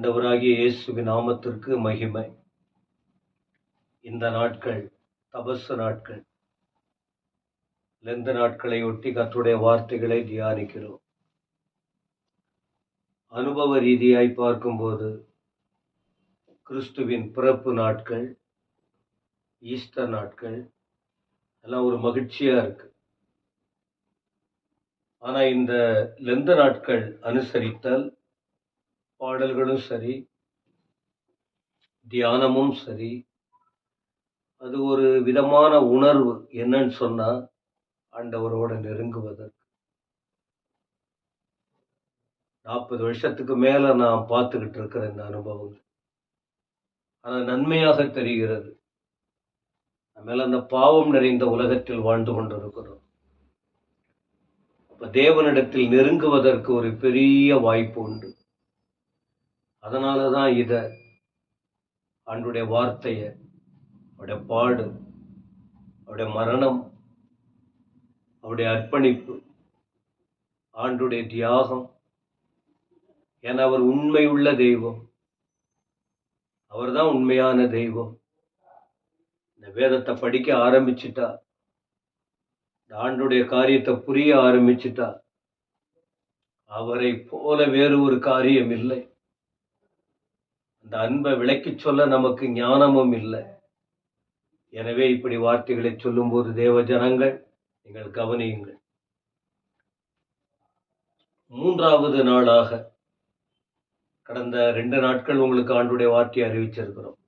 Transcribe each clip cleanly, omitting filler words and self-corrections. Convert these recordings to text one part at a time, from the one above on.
ஆண்டவராகிய இயேசுவின் நாமத்திற்கு மகிமை. இந்த நாட்கள் தபசு நாட்கள், லெந்த நாட்களை ஒட்டி கர்த்தருடைய வார்த்தைகளை தியானிக்கிறோம். அனுபவ ரீதியாய் பார்க்கும்போது கிறிஸ்துவின் பிறப்பு நாட்கள், ஈஸ்டர் நாட்கள் எல்லாம் ஒரு மகிழ்ச்சியா இருக்கு. ஆனா இந்த லெந்த நாட்கள் அனுசரித்தல், பாடல்களும் சரி, தியானமும் சரி, அது ஒரு விதமான உணர்வு. என்னன்னு சொன்னா, ஆண்டவரோட நெருங்குவதற்கு 40 வருஷத்துக்கு மேல நான் பார்த்துக்கிட்டு இருக்கிற இந்த அனுபவங்கள், ஆனா நன்மையாக தெரிகிறது. நம்ம அந்த பாவம் நிறைந்த உலகத்தில் வாழ்ந்து கொண்டிருக்கிறோம். அப்ப தேவனிடத்தில் நெருங்குவதற்கு ஒரு பெரிய வாய்ப்பு உண்டு. அதனாலதான் ஆண்டுடைய வார்த்தைய, அவருடைய பாடு, அவருடைய மரணம், அவருடைய அர்ப்பணிப்பு, ஆண்டுடைய தியாகம், என அவர் உண்மையுள்ள தெய்வம். அவர்தான் உண்மையான தெய்வம். இந்த வேதத்தை படிக்க ஆரம்பிச்சுட்டா, இந்த ஆண்டுடைய காரியத்தை புரிய ஆரம்பிச்சுட்டா, அவரை போல வேறு ஒரு காரியம் இல்லை. அந்த அன்பை விளக்கி சொல்ல நமக்கு ஞானமும் இல்லை. எனவே இப்படி வார்த்தைகளை சொல்லும் போது தேவ ஜனங்கள், நீங்கள் கவனியுங்கள். 3வது நாளாக கடந்த 2 நாட்கள் உங்களுக்கு ஆண்டுடைய வார்த்தையை அறிவிச்சிருக்கிறோம்.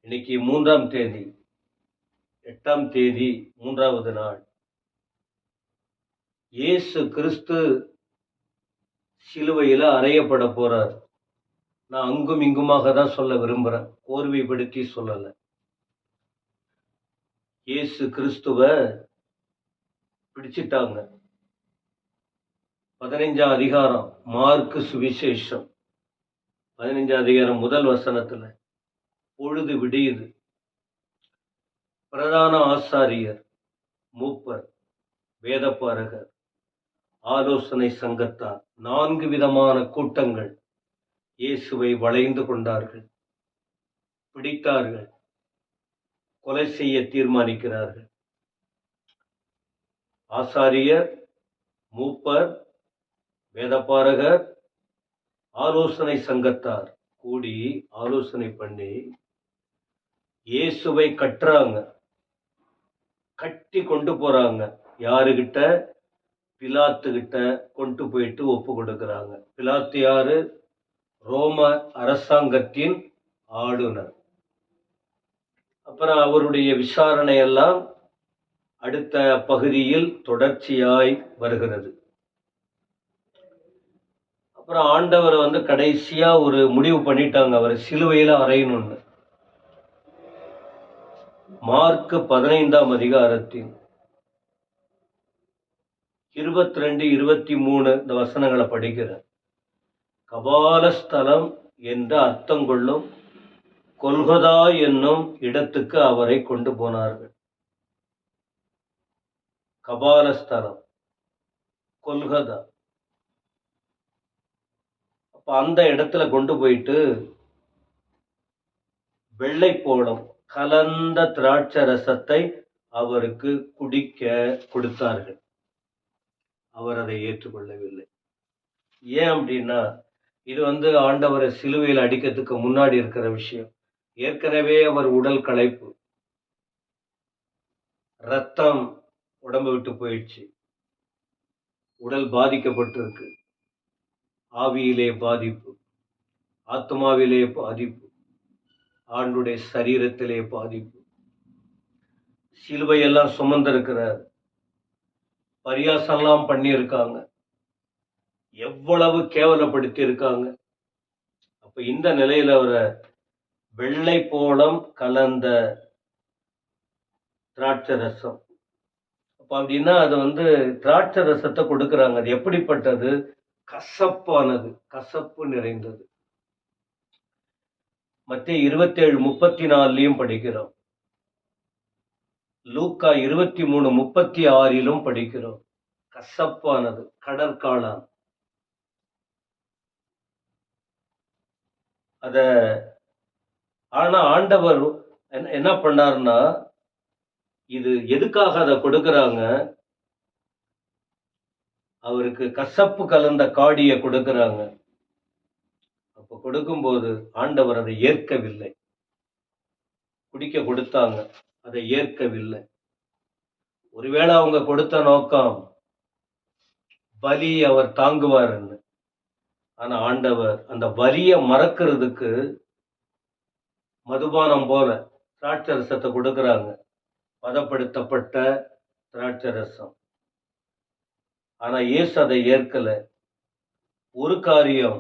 இன்னைக்கு 3ஆம் தேதி, 8ஆம் தேதி, 3வது நாள். இயேசு கிறிஸ்து சிலுவையில அறையப்பட போறார். நான் அங்கும் இங்குமாக தான் சொல்ல விரும்புறேன், கோர்வைப்படுத்தி சொல்லல. இயேசு கிறிஸ்துவ பிடிச்சிட்டாங்க. 15ஆம் அதிகாரம் மார்க்கு சுவிசேஷம் 15ஆம் அதிகாரம் 1 வசனத்துல, பொழுது விடியுது. பிரதான ஆசாரியர், மூப்பர், வேதபாரகர், ஆலோசனை சங்கத்தார், 4 விதமான கூட்டங்கள் இயேசுவை வளைந்து கொண்டார்கள், பிடித்தார்கள், கொலை செய்ய தீர்மானிக்கிறார்கள். ஆசாரியர், மூப்பர், வேதபாரகர், ஆலோசனை சங்கத்தார் கூடி ஆலோசனை பண்ணி இயேசுவை கட்டுறாங்க, கட்டி கொண்டு போறாங்க. யாருகிட்ட? பிலாத்து கிட்ட கொண்டு போயிட்டு ஒப்பு கொடுக்கிறாங்க. பிலாத்து யாரு? ரோம அரசாங்கத்தின் ஆளுநர். அப்புறம் அவருடைய விசாரணை எல்லாம் அடுத்த பகுதியில் தொடர்ச்சியாய் வருகிறது. அப்புறம் ஆண்டவரை கடைசியா ஒரு முடிவு பண்ணிட்டாங்க, அவரை சிலுவையில அறையணும்னு. மார்க்கு 15ஆம் அதிகாரத்தின் 22, 23 இந்த வசனங்களை படிக்கிறேன். கபாலஸ்தலம் என்று அர்த்தம் கொள்ளும் கொல்கதா என்னும் இடத்துக்கு அவரை கொண்டு போனார்கள். கபாலஸ்தலம், கொல்கதா. அப்ப அந்த இடத்துல கொண்டு போயிட்டு வெள்ளை போளம் கலந்த திராட்சை ரசத்தை அவருக்கு குடிக்க கொடுத்தார்கள். அவர் அதை ஏற்றுக்கொள்ளவில்லை. ஏன் அப்படின்னா, இது ஆண்டவரை சிலுவையில் அடிக்கிறதுக்கு முன்னாடி இருக்கிற விஷயம். ஏற்கனவே அவர் உடல் களைப்பு, ரத்தம் உடம்பு விட்டு போயிடுச்சு, உடல் பாதிக்கப்பட்டிருக்கு, ஆவியிலே பாதிப்பு, ஆத்மாவிலே பாதிப்பு, ஆண்டுடைய சரீரத்திலே பாதிப்பு. சிலுவையெல்லாம் சுமந்திருக்கிறார், பரியாசம்லாம் பண்ணியிருக்காங்க, எவ்வளவு கேவலப்படுத்தி இருக்காங்க. அப்ப இந்த நிலையில அவரை வெள்ளை போளம் கலந்த திராட்சை ரசம், அப்ப அப்படின்னா அது திராட்சை ரசத்தை கொடுக்கறாங்க. அது எப்படிப்பட்டது? கசப்பானது, கசப்பு நிறைந்தது. மத்தேயு 27:34 படிக்கிறோம், லூக்கா 23:36 படிக்கிறோம். கசப்பானது, கடற்காளான். அத ஆனா ஆண்டவர் என்ன பண்ணாருன்னா, இது எதுக்காக அதை கொடுக்கறாங்க? அவருக்கு கசப்பு கலந்த காடியை கொடுக்கறாங்க. அப்ப கொடுக்கும்போது ஆண்டவர் அதை ஏற்கவில்லை. குடிக்க கொடுத்தாங்க, அதை ஏற்கவில்லை. ஒருவேளை அவங்க கொடுத்த நோக்கம் பலி அவர் தாங்குவார்ன்னு. ஆனா ஆண்டவர் அந்த வலியை மறக்கிறதுக்கு மதுபானம் போல திராட்சை ரசத்தை கொடுக்கறாங்க, பதப்படுத்தப்பட்ட திராட்சை ரசம். ஆனா இயேசு அதை ஏற்கல. ஒரு காரியம்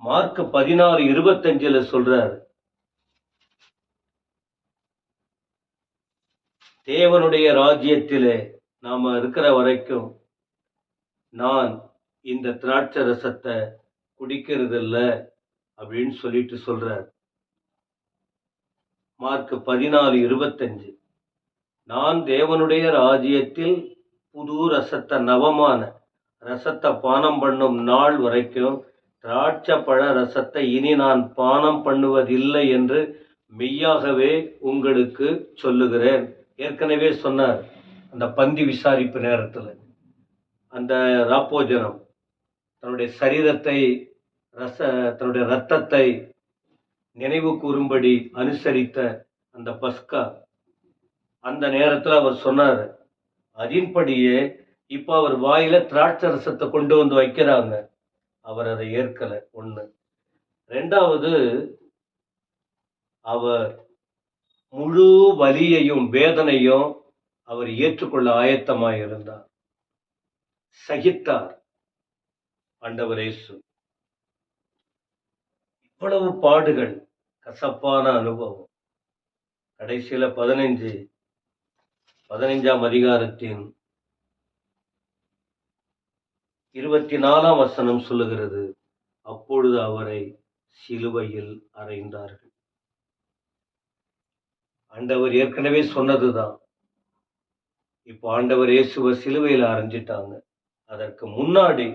மார்க் 16:25 சொல்றாரு, தேவனுடைய ராஜ்யத்திலே நாம இருக்கிற வரைக்கும் நான் இந்த திராட்சை ரசத்தை குடிக்கிறது இல்ல அப்படின்னு சொல்லிட்டு சொல்றார். மார்க் 16:25, நான் தேவனுடைய ராஜ்யத்தில் புது ரசத்தை, நவமான ரசத்தை பானம் பண்ணும் நாள் வரைக்கும் திராட்சை பழ ரசத்தை இனி நான் பானம் பண்ணுவதில்லை என்று மெய்யாகவே உங்களுக்கு சொல்லுகிறேன். ஏற்கனவே சொன்னார் அந்த பந்தி விசாரிப்பு நேரத்தில். அந்த ராப்போஜனம், தன்னுடைய சரீரத்தை தன்னுடைய இரத்தத்தை நினைவு கூறும்படி அனுசரித்த அந்த பஸ்கா, அந்த நேரத்தில் அவர் சொன்னார். அதன்படியே இப்ப அவர் வாயில திராட்சை ரசத்தை கொண்டு வந்து வைக்கிறாங்க. அவர் அதை ஏற்கல. ஒண்ணு. ரெண்டாவது, அவர் முழு வலியையும் வேதனையும் அவர் ஏற்றுக்கொள்ள ஆயத்தமாய் இருந்தார், சகித்தார். ஆண்டவர் இயேசு இவ்வளவு பாடுகள், கசப்பான அனுபவம். கடைசியில 15ஆம் அதிகாரத்தின் 24ஆம் வசனம் சொல்லுகிறது, அப்பொழுது அவரை சிலுவையில் அறைந்தார்கள். ஆண்டவர் ஏற்கனவே சொன்னதுதான். இப்போ ஆண்டவர் இயேசுவை சிலுவையில் அறைஞ்சிட்டாங்க. அதற்கு முன்னாடி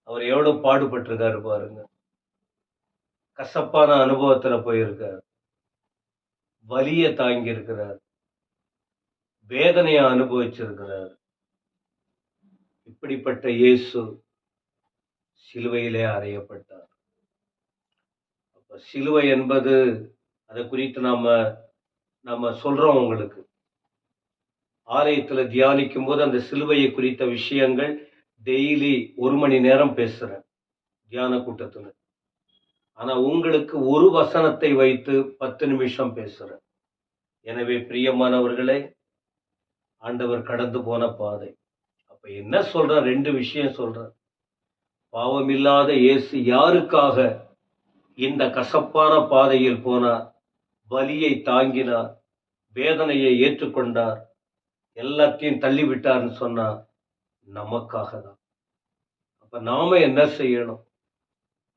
அவர் எவ்வளவு பாடுபட்டிருக்காரு பாருங்க. கசப்பான அனுபவத்துல போயிருக்கார், வலிய தாங்கி இருக்கிறார், வேதனையை அனுபவிச்சிருக்கிறார். இப்படிப்பட்ட இயேசு சிலுவையிலே அறையப்பட்டார். அப்ப சிலுவை என்பது, அதை குறித்து நாம சொல்றோம் உங்களுக்கு. ஆலயத்துல தியானிக்கும் போது அந்த சிலுவையை குறித்த விஷயங்கள் டெய்லி 1 மணி நேரம் பேசுறேன் தியான கூட்டத்துல. ஆனா உங்களுக்கு ஒரு வசனத்தை வைத்து 10 நிமிஷம் பேசுறேன். எனவே பிரியமானவர்களே, ஆண்டவர் கடந்து போன பாதை. அப்ப என்ன சொல்றார்? 2 விஷயம் சொல்றார். பாவமில்லாத இயேசு யாருக்காக இந்த கசப்பான பாதையில் போனார், வலியை தாங்கினார், வேதனையை ஏற்றுக்கொண்டார், எல்லாத்தையும் தள்ளிவிட்டார்னு சொன்னா நமக்காக தான். அப்ப நாம என்ன செய்யணும்?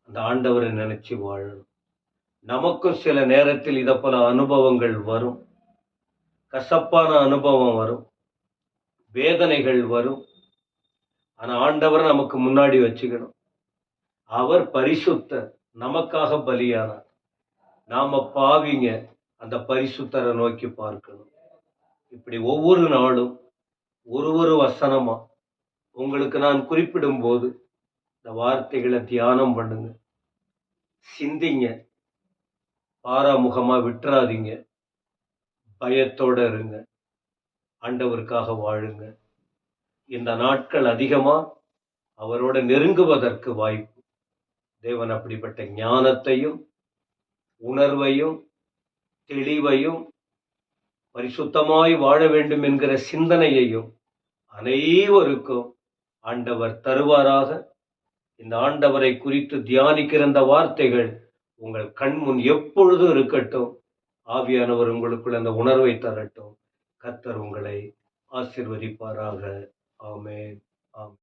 அந்த ஆண்டவரை நினைச்சு வாழணும். நமக்கும் சில நேரத்தில் இதை போல அனுபவங்கள் வரும், கசப்பான அனுபவம் வரும், வேதனைகள் வரும். ஆனா ஆண்டவரை நமக்கு முன்னாடி வச்சுக்கணும். அவர் பரிசுத்தர், நமக்காக பலியானார். நாம பாவிங்க, அந்த பரிசுத்தரை நோக்கி பார்க்கணும். இப்படி ஒவ்வொரு நாளும் ஒரு வசனமா உங்களுக்கு நான் குறிப்பிடும் போது இந்த வார்த்தைகளை தியானம் பண்ணுங்க, சிந்திங்க, பாராமுகமா விட்டுறாதீங்க, பயத்தோட இருங்க, ஆண்டவருக்காக வாழுங்க. இந்த நாட்கள் அதிகமா அவரோட நெருங்குவதற்கு வாய்ப்பு. தேவன் அப்படிப்பட்ட ஞானத்தையும் உணர்வையும் தெளிவையும் பரிசுத்தமாய் வாழ வேண்டும் என்கிற சிந்தனையையும் அனைவருக்கும் ஆண்டவர் தருவாராக. இந்த ஆண்டவரை குறித்து தியானிக்கிற இந்த வார்த்தைகள் உங்கள் கண் முன் எப்பொழுதும் இருக்கட்டும். ஆவியானவர் உங்களுக்குள்ள அந்த உணர்வை தரட்டும். கர்த்தர் உங்களை ஆசீர்வதிப்பாராக. ஆமென். ஆமென்.